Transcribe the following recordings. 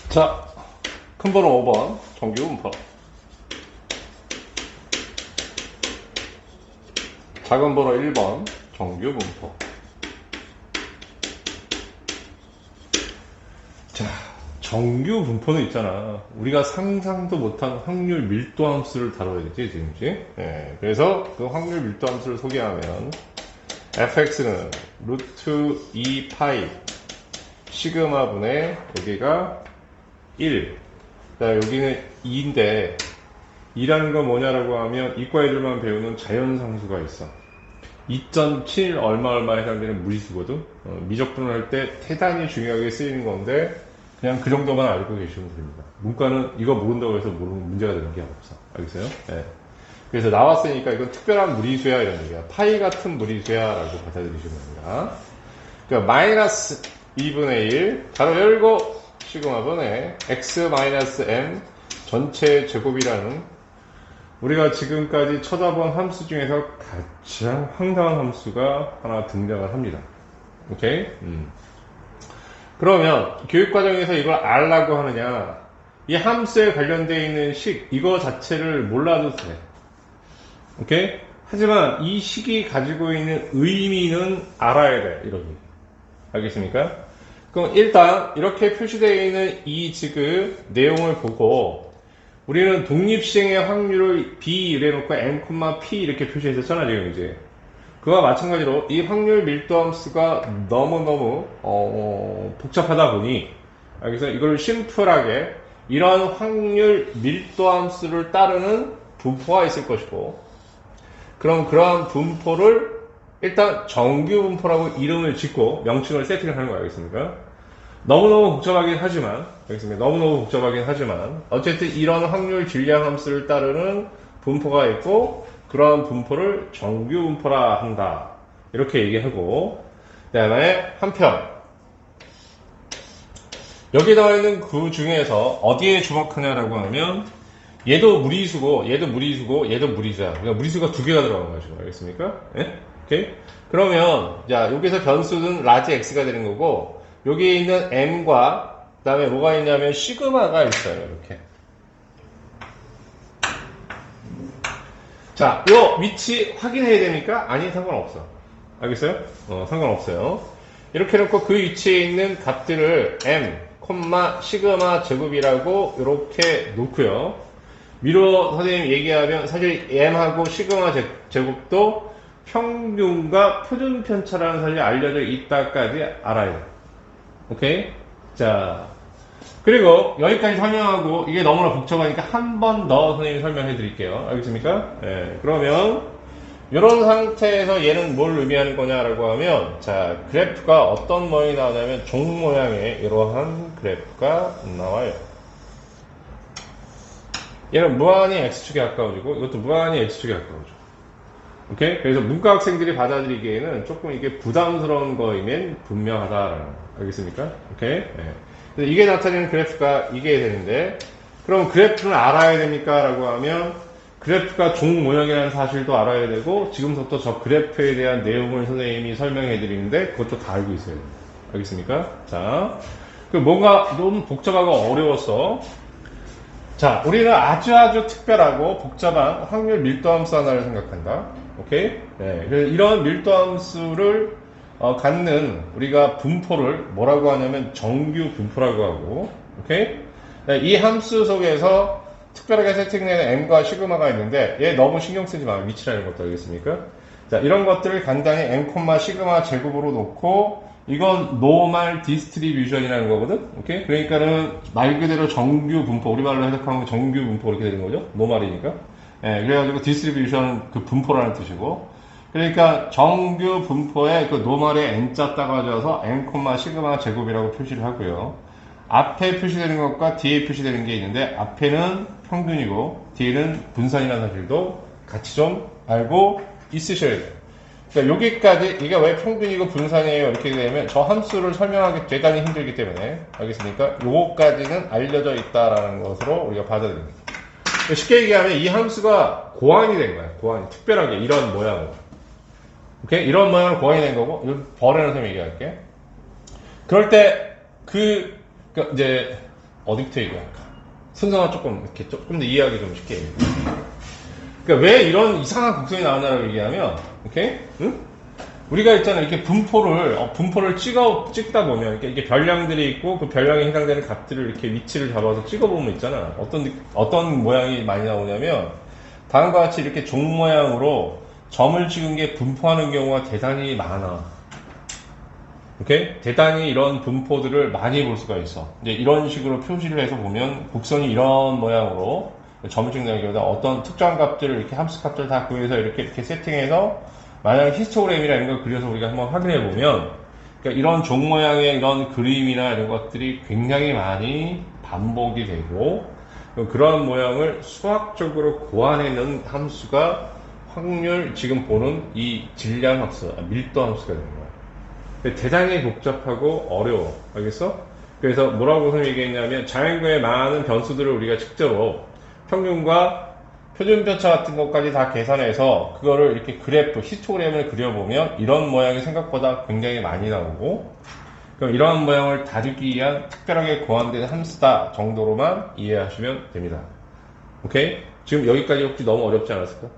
자, 큰 번호 5번 정규 분포, 작은 번호 1번 정규 분포. 자, 정규 분포는 있잖아. 우리가 상상도 못한 확률 밀도 함수를 다뤄야겠지, 지금지. 예, 그래서 그 확률 밀도 함수를 소개하면 fx는 루트 2파이 시그마 분의 여기가 1. 자, 여기는 2인데 2라는 건 뭐냐라고 하면 이과 애들만 배우는 자연상수가 있어. 2.7 얼마 해당되는 무리수거든. 미적분을 할 때 대단히 중요하게 쓰이는 건데 그냥 그 정도만 알고 계시면 됩니다. 문과는 이거 모른다고 해서 모르는 문제가 되는 게 없어. 알겠어요? 네. 그래서 나왔으니까 이건 특별한 무리수야 이런 얘기야. 파이 같은 무리수야 라고 받아들이시면 됩니다. 그러니까 마이너스 2분의 1 가로 열고 시그마 분의 x 마이너스 m 전체 제곱이라는 우리가 지금까지 쳐다본 함수 중에서 가장 황당한 함수가 하나 등장을 합니다. 오케이? 그러면 교육과정에서 이걸 알라고 하느냐, 이 함수에 관련되어 있는 식 이거 자체를 몰라도 돼. 오케이? 하지만 이 식이 가지고 있는 의미는 알아야 돼. 이런 얘기. 알겠습니까? 그럼 일단 이렇게 표시되어 있는 이 지금 내용을 보고 우리는 독립시행의 확률을 B 이래놓고 M, P 이렇게 표시했었잖아, 지금 이제. 그와 마찬가지로 이 확률 밀도 함수가 너무너무 복잡하다 보니 그래서 이걸 심플하게 이런 확률 밀도 함수를 따르는 분포가 있을 것이고 그럼 그러한 분포를 일단 정규 분포라고 이름을 짓고 명칭을 세팅을 하는 거 알겠습니까? 너무너무 복잡하긴 하지만 알겠습니다. 너무너무 복잡하긴 하지만 어쨌든 이런 확률 질량 함수를 따르는 분포가 있고 그러한 분포를 정규 분포라 한다. 이렇게 얘기하고 그 다음에 한편 여기 나와 있는 그 중에서 어디에 주목하냐라고 하면 얘도 무리수고 얘도 무리수고 얘도 무리수야. 그러니까 무리수가 두 개가 들어간 거죠. 알겠습니까? 예? 오케이? 그러면 자 여기서 변수는 라지 x가 되는 거고 여기에 있는 m과 그 다음에 뭐가 있냐면 시그마가 있어요. 이렇게. 자, 요 위치 확인해야 됩니까? 아니, 상관없어. 알겠어요? 상관없어요. 이렇게 놓고 그 위치에 있는 값들을 m, 시그마 제곱이라고 이렇게 놓고요. 위로 선생님 얘기하면 사실 m하고 시그마 제곱도 평균과 표준 편차라는 사실이 알려져 있다까지 알아야 돼. 오케이? 자, 그리고 여기까지 설명하고 이게 너무나 복잡하니까 한 번 더 선생님이 설명해 드릴게요. 알겠습니까? 네, 그러면 이런 상태에서 얘는 뭘 의미하는 거냐라고 하면 자 그래프가 어떤 모양이 나오냐면 종 모양의 이러한 그래프가 나와요. 얘는 무한히 x축에 가까워지고 이것도 무한히 x축에 가까워져. 오케이? 그래서 문과 학생들이 받아들이기에는 조금 이게 부담스러운 거이면 분명하다라는 거. 알겠습니까? 오케이? 네. 이게 나타내는 그래프가 이게 되는데 그럼 그래프는 알아야 됩니까? 라고 하면 그래프가 종 모양이라는 사실도 알아야 되고 지금부터 저 그래프에 대한 내용을 선생님이 설명해 드리는데 그것도 다 알고 있어야 됩니다. 알겠습니까? 자, 뭔가 너무 복잡하고 어려워서 자, 우리는 아주 특별하고 복잡한 확률 밀도 함수 하나를 생각한다. 오케이? 네, 그래서 이런 밀도 함수를 갖는 우리가 분포를 뭐라고 하냐면 정규 분포라고 하고, 오케이? 네, 이 함수 속에서 특별하게 세팅되는 m과 시그마가 있는데 얘 너무 신경 쓰지 마. 위치라는 것도 알겠습니까? 자, 이런 것들을 간단히 m, 시그마 제곱으로 놓고 이건 노멀 디스트리뷰션이라는 거거든. 오케이? 그러니까는 말 그대로 정규 분포, 우리말로 해석하면 정규 분포 이렇게 되는 거죠. 노멀이니까. 예, 그래가지고 디스트리뷰션은 그 분포라는 뜻이고. 그러니까 정규 분포에 그 노멀에 n자 따가져서 m, 시그마 제곱이라고 표시를 하고요. 앞에 표시되는 것과 뒤에 표시되는 게 있는데 앞에는 평균이고 뒤에는 분산이라는 사실도 같이 좀 알고 있으셔야 돼요. 그러니까 여기까지 이게 왜 평균이고 분산이에요 이렇게 되면 저 함수를 설명하기 대단히 힘들기 때문에 알겠습니까? 요거까지는 알려져 있다라는 것으로 우리가 받아들입니다. 쉽게 얘기하면 이 함수가 고안이 된 거야. 고안이 특별하게 이런 모양으로. 오케이? 이런 모양으로 고안이 된 거고 이거 버려놓은 셈 얘기할게. 그럴 때 이제 어디부터 얘기할까? 순서가 조금 더 이해하기 좀 쉽게 얘기해. 그러니까 왜 이런 이상한 곡선이 나오냐라고 얘기하면, 오케이? 응? 우리가 있잖아, 이렇게 분포를 찍다 보면, 이게 별량들이 있고, 그 별량에 해당되는 값들을 이렇게 위치를 잡아서 찍어보면 있잖아. 어떤 모양이 많이 나오냐면, 다음과 같이 이렇게 종 모양으로 점을 찍은 게 분포하는 경우가 대단히 많아. 오케이? 대단히 이런 분포들을 많이 볼 수가 있어. 이제 이런 식으로 표시를 해서 보면, 곡선이 이런 모양으로 점을 찍는 경우다 어떤 특정한 값들을 이렇게 함수 값들을 다 구해서 이렇게 세팅해서 만약 히스토그램이라는 걸 그려서 우리가 한번 확인해 보면 그러니까 이런 종 모양의 이런 그림이나 이런 것들이 굉장히 많이 반복이 되고 그런 모양을 수학적으로 고안해낸 함수가 확률 지금 보는 이 질량 함수, 밀도 함수가 되는 거야. 대단히 복잡하고 어려워. 알겠어? 그래서 뭐라고 선생님이 얘기했냐면 자연계의 많은 변수들을 우리가 직접으로 평균과 표준편차 같은 것까지 다 계산해서 그거를 이렇게 그래프, 히스토그램을 그려보면 이런 모양이 생각보다 굉장히 많이 나오고 그럼 이러한 모양을 다루기 위한 특별하게 고안된 함수다 정도로만 이해하시면 됩니다. 오케이? 지금 여기까지 혹시 너무 어렵지 않았을까?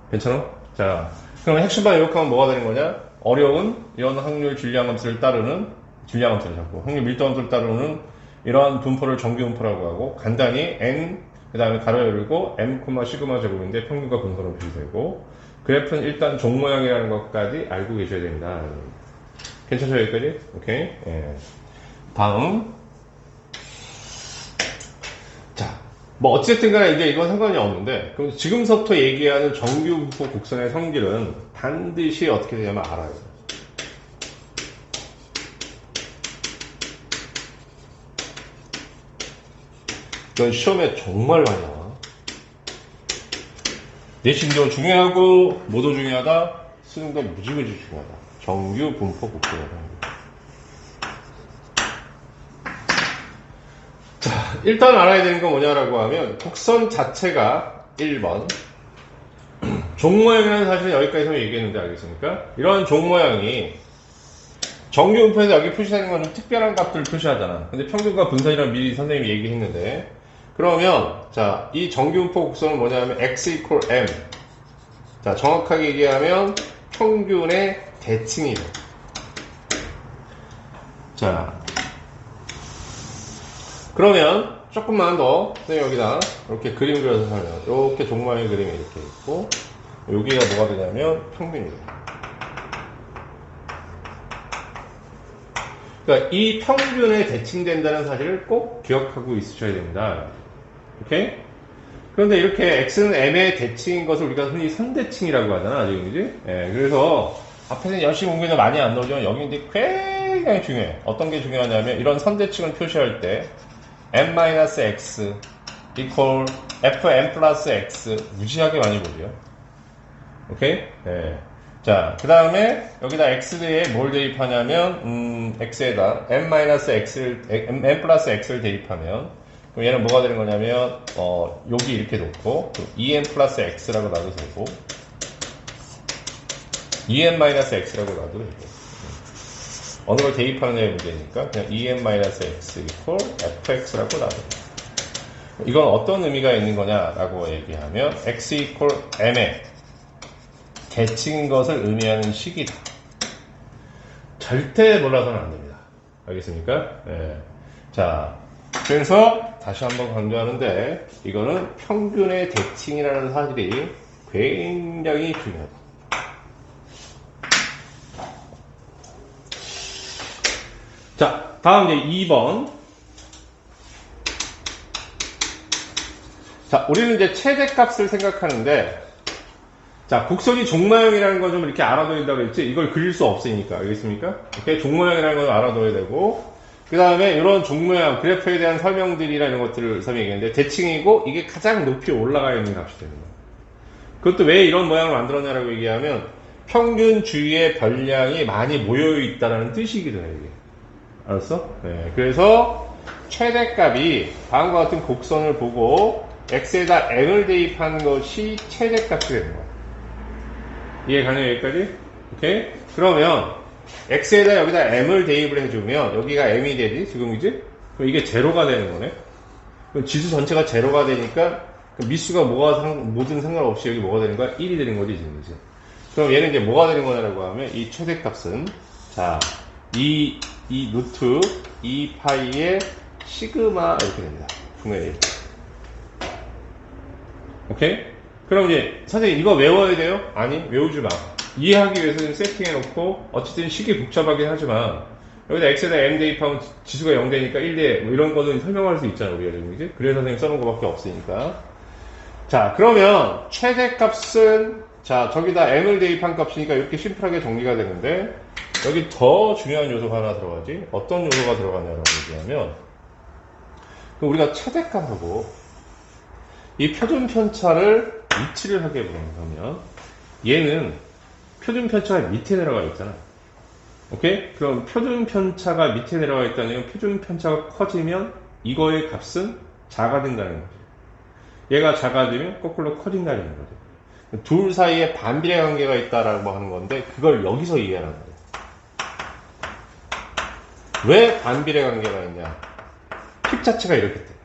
괜찮아? 자, 그럼 핵심만 요약하면 뭐가 되는 거냐? 어려운 이런 확률 질량함수를 따르는 질량함수를 잡고 확률 밀도함수를 따르는 이러한 분포를 정규분포라고 하고 간단히 n 그 다음에 가로 열고 m, 시그마 제곱인데 평균과 분포는 비례되고 그래프는 일단 종 모양이라는 것까지 알고 계셔야 됩니다. 괜찮죠 여기까지? 오케이. 예. 다음. 자, 뭐 어쨌든 간에 이제 이건 상관이 없는데 그럼 지금부터 얘기하는 정규분포 곡선의 성질은 반드시 어떻게 되냐면 알아요. 이건 시험에 정말 많이 나와. 내신도 중요하고 모도 중요하다. 수능도 무지무지 중요하다. 정규 분포 곡선이다. 자, 일단 알아야 되는 건 뭐냐라고 하면 곡선 자체가 1번 종 모양이라는 사실은 여기까지 얘기했는데 알겠습니까? 이런 종 모양이 정규 분포에서 여기 표시하는 건 좀 특별한 값들을 표시하잖아. 근데 평균과 분선이랑 미리 선생님이 얘기했는데 그러면 자, 이 정규분포 곡선은 뭐냐면 x equal m. 자, 정확하게 얘기하면 평균의 대칭이죠. 자, 그러면 조금만 더 선생님 여기다 이렇게 그림 그려서 하면 이렇게 종모양의 그림이 이렇게 있고 여기가 뭐가 되냐면 평균이에요. 그러니까 이 평균에 대칭된다는 사실을 꼭 기억하고 있으셔야 됩니다. 오케이? 그런데 이렇게 x는 m의 대칭인 것을 우리가 흔히 선대칭이라고 하잖아, 지금, 그지? 예, 그래서 앞에서는 열심히 공부해서 많이 안 나오지만 여기 이제 굉장히 중요해. 어떤 게 중요하냐면 이런 선대칭을 표시할 때 m-x equal fm 플러스 x 무지하게 많이 보죠. 오케이? 예. 자, 그 다음에 여기다 x에 뭘 대입하냐면 x에다 m 플러스 x를 대입하면 그럼 얘는 뭐가 되는 거냐면 여기 이렇게 놓고 em 플러스 x라고 놔도 되고 em 마이너스 x라고 놔도 되고 어느 걸 대입하느냐의 문제니까 그냥 em 마이너스 x equal fx라고 놔도 돼요. 이건 어떤 의미가 있는 거냐라고 얘기하면 x equal m의 대칭인 것을 의미하는 식이다. 절대 몰라서는 안 됩니다. 알겠습니까? 네. 자, 그래서 다시 한번 강조하는데 이거는 평균의 대칭이라는 사실이 굉장히 중요하다. 자, 다음 이제 2번. 자, 우리는 이제 최대값을 생각하는데 자, 곡선이 종모양이라는 건 좀 이렇게 알아둬야 된다고 했지? 이걸 그릴 수 없으니까. 알겠습니까? 이렇게 종모양이라는 건 알아둬야 되고, 그 다음에 이런 종모양, 그래프에 대한 설명들이나 이런 것들을 설명했는데, 대칭이고, 이게 가장 높이 올라가 있는 값이 되는 거예요. 그것도 왜 이런 모양을 만들었냐라고 얘기하면, 평균 주위에 별량이 많이 모여있다는 뜻이기도 해요, 이게. 알았어? 네. 그래서, 최대값이 다음과 같은 곡선을 보고, x에다 m을 대입하는 것이 최대값이 되는 거예요. 이해 가네요, 여기까지? 오케이? 그러면, x에다 여기다 m을 대입을 해주면, 여기가 m이 되지? 지금, 그지? 그럼 이게 제로가 되는 거네. 그럼 지수 전체가 제로가 되니까 그 미수가 뭐든 상관없이 여기 뭐가 되는 거야? 1이 되는 거지, 지금. 그치? 그럼 얘는 이제 뭐가 되는 거냐라고 하면 이 최대값은 자, 이 루트 2파이의 시그마 이렇게 됩니다. 분의 1. 오케이? 그럼 이제 선생님 이거 외워야 돼요? 아니, 외우지 마. 이해하기 위해서는 세팅해놓고 어쨌든 식이 복잡하긴 하지만 여기다 x에다 m 대입하면 지수가 0 되니까 1대 뭐 이런 거는 설명할 수 있잖아, 우리가 지금. 그지? 그래서 선생님 써놓은 거밖에 없으니까. 자, 그러면 최대값은 자, 저기다 m을 대입한 값이니까 이렇게 심플하게 정리가 되는데 여기 더 중요한 요소가 하나 들어가지. 어떤 요소가 들어가냐라고 얘기하면 우리가 최대값하고 이 표준 편차를 위치를 하게 보면 얘는 표준 편차가 밑에 내려가 있잖아. 오케이? 그럼 표준 편차가 밑에 내려가 있다는 건 표준 편차가 커지면 이거의 값은 작아진다는 거지. 얘가 작아지면 거꾸로 커진다는 거지. 둘 사이에 반비례 관계가 있다라고 하는 건데 그걸 여기서 이해하는 거야. 왜 반비례 관계가 있냐? 픽 자체가 이렇기 때문에.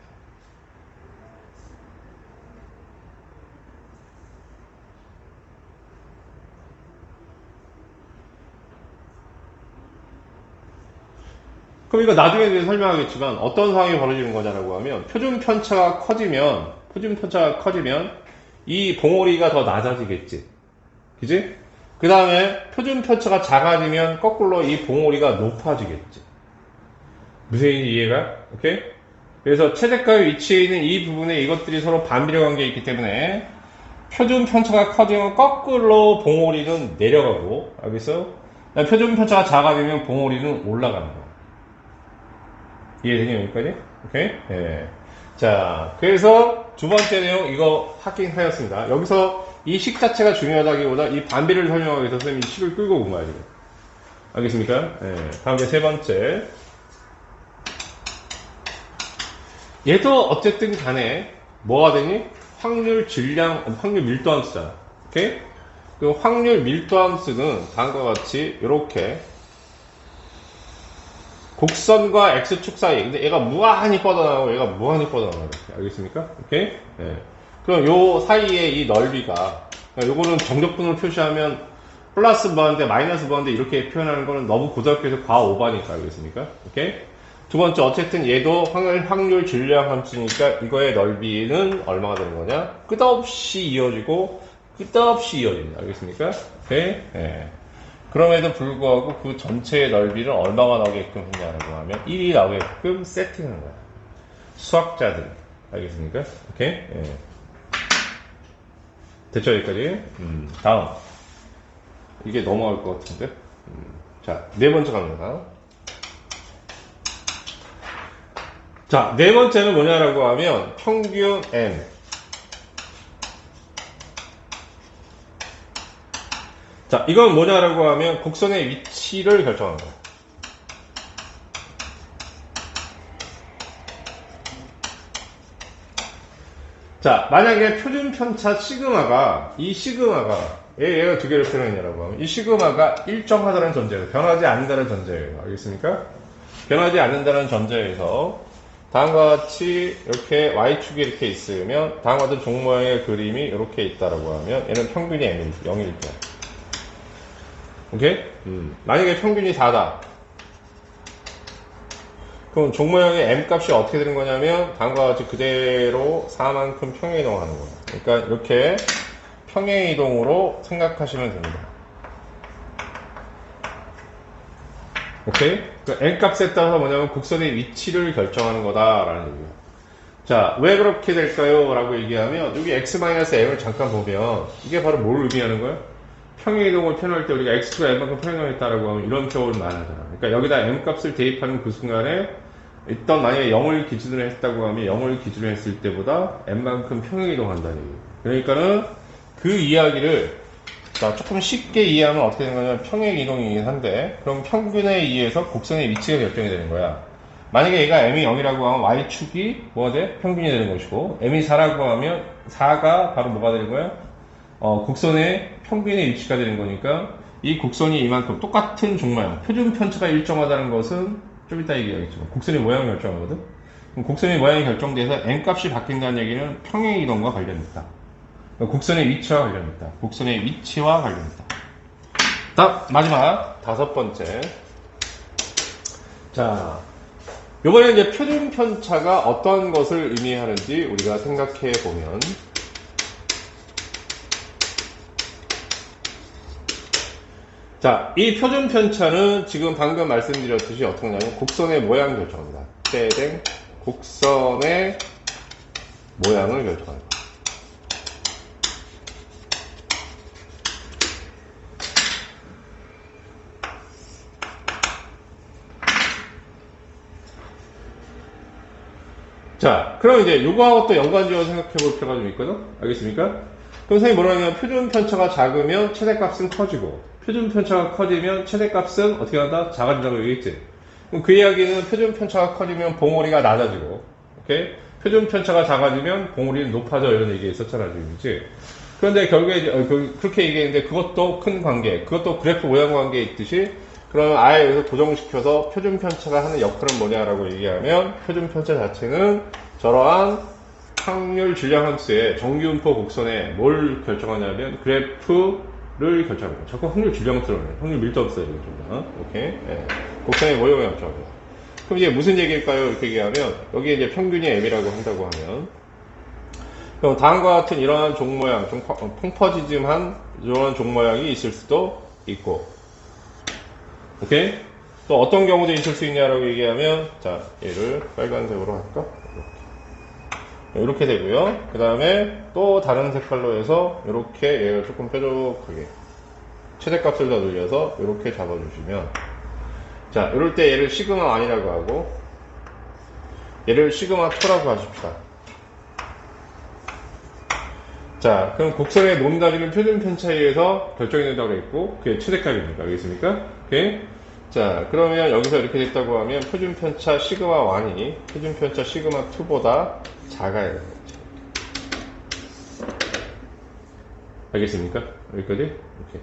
그럼 이거 나중에 설명하겠지만 어떤 상황이 벌어지는 거냐라고 하면 표준 편차가 커지면 이 봉오리가 더 낮아지겠지. 그지? 그 다음에 표준 편차가 작아지면 거꾸로 이 봉오리가 높아지겠지. 무슨 이해가? 오케이? 그래서 최대값의 위치에 있는 이 부분에 이것들이 서로 반비례 관계에 있기 때문에 표준 편차가 커지면 거꾸로 봉오리는 내려가고, 알겠어? 표준 편차가 작아지면 봉오리는 올라가는 거야. 이해되냐, 여기까지? 오케이? 예. 자, 그래서 두 번째 내용 이거 확인하였습니다. 여기서 이 식 자체가 중요하다기보다 이 반비례를 설명하기 위해서 선생님이 식을 끌고 온 거야, 지금. 알겠습니까? 예. 다음에 세 번째. 얘도 어쨌든 간에 뭐가 되니? 확률 밀도함수잖아. 오케이? 그 확률 밀도함수는 다음과 같이 이렇게 곡선과 x축 사이. 근데 얘가 무한히 뻗어나가고 얘가 무한히 뻗어나가고 이렇게. 알겠습니까? 오케이? 네. 그럼 요 사이에 이 넓이가 그러니까 요거는 정적분으로 표시하면 플러스 무한대 마이너스 무한대 이렇게 표현하는 거는 너무 고등학교에서 과오바니까. 알겠습니까? 오케이? 두 번째, 어쨌든 얘도 확률 질량 함수니까 이거의 넓이는 얼마가 되는 거냐? 끝없이 이어지고 끝없이 이어집니다. 알겠습니까? 오케이? 네. 그럼에도 불구하고 그 전체의 넓이를 얼마가 나오게끔 했냐라고 하면 1이 나오게끔 세팅하는 거야. 수학자들. 알겠습니까? 오케이? 네. 됐죠, 여기까지? 다음. 이게 넘어갈 것 같은데? 자, 네 번째 갑니다. 자, 네 번째는 뭐냐라고 하면 평균 M. 자, 이건 뭐냐라고 하면 곡선의 위치를 결정하는 거예요. 자, 만약에 표준 편차 시그마가 얘가 두 개를 표현했냐라고 하면 이 시그마가 일정하다는 전제예요. 변하지 않는다는 전제예요. 알겠습니까? 변하지 않는다는 전제에서 다음과 같이 이렇게 y축이 이렇게 있으면 다음과 같은 종 모양의 그림이 이렇게 있다라고 하면 얘는 평균이 0일 때. 오케이? 만약에 평균이 4다. 그럼 종 모양의 m 값이 어떻게 되는 거냐면 다음과 같이 그대로 4만큼 평행이동하는 거예요. 그러니까 이렇게 평행이동으로 생각하시면 됩니다. 오케이? 그 n 값에 따라서 뭐냐면 곡선의 위치를 결정하는 거다라는 얘기예요. 자, 왜 그렇게 될까요? 라고 얘기하면 여기 x-m을 잠깐 보면 이게 바로 뭘 의미하는 거예요? 평행이동을 표현할 때 우리가 x가 n만큼 평행했다라고 하면 이런 표현을 많이 하잖아. 그러니까 여기다 m 값을 대입하는 그 순간에 일단 만약에 0을 기준으로 했다고 하면 0을 기준으로 했을 때보다 n만큼 평행이동한다는 얘기예요. 그러니까는 그 이야기를 자, 조금 쉽게 이해하면 어떻게 되는 거냐면 평행이동이긴 한데 그럼 평균에 의해서 곡선의 위치가 결정이 되는 거야. 만약에 얘가 m이 0이라고 하면 y축이 뭐가 돼? 평균이 되는 것이고 m이 4라고 하면 4가 바로 뭐가 되는 거야? 곡선의 평균의 위치가 되는 거니까 이 곡선이 이만큼 똑같은 종모양 표준 편차가 일정하다는 것은 좀 이따 얘기하겠지만 곡선의 모양을 결정하거든. 그럼 곡선의 모양이 결정돼서 n 값이 바뀐다는 얘기는 평행 이동과 관련있다. 곡선의 위치와 관련있다. 곡선의 위치와 관련있다. 마지막 5번째. 자, 요번에 이제 표준 편차가 어떤 것을 의미하는지 우리가 생각해 보면, 자, 이 표준 편차는 지금 방금 말씀드렸듯이 어떻게 하냐면 곡선의 모양 결정합니다. 땡 곡선의 모양을 결정합니다. 자, 그럼 이제 요거하고 또 연관지어 생각해 볼 필요가 좀 있거든? 알겠습니까? 그럼 선생님이 뭐라 하냐면 표준 편차가 작으면 최대값은 커지고, 표준 편차가 커지면 최대값은 어떻게 한다? 작아진다고 얘기했지? 그럼 그 이야기는 표준 편차가 커지면 봉우리가 낮아지고, 오케이? 표준 편차가 작아지면 봉우리는 높아져, 이런 얘기 있었잖아, 지금이지? 그런데 결국에 그렇게 얘기했는데 그것도 큰 관계, 그것도 그래프 모양 관계에 있듯이, 그러면 아예 여기서 고정시켜서 표준 편차가 하는 역할은 뭐냐라고 얘기하면, 표준 편차 자체는 저러한 확률 질량 함수의 정규분포 곡선에 뭘 결정하냐면 그래프를 결정합니다. 자꾸 확률 질량 들어오네. 확률 밀도 없어요, 이거. 오케이. 네. 곡선의 모형을 결정합니다. 그럼 이게 무슨 얘기일까요? 이렇게 얘기하면 여기에 이제 평균이 m이라고 한다고 하면, 그럼 다음과 같은 이러한 종 모양, 좀 펑퍼지즘한 이러한 종 모양이 있을 수도 있고, 오케이? 또 어떤 경우도 있을 수 있냐라고 얘기하면, 자, 얘를 빨간색으로 할까? 이렇게 되고요. 그 다음에 또 다른 색깔로 해서 이렇게 얘를 조금 뾰족하게 최대값을 더 늘려서 이렇게 잡아주시면, 자, 이럴 때 얘를 시그마 1이라고 하고 얘를 시그마 2라고 하십시다. 자, 그럼 곡선의 높낮이는 표준 편차에 의해서 결정이 된다고 그랬고 그게 최대값입니다. 알겠습니까? 오케이? 자, 그러면 여기서 이렇게 됐다고 하면 표준 편차 시그마 1이 표준 편차 시그마 2보다 작아야 됩니다. 알겠습니까? 여기까지? 오케이.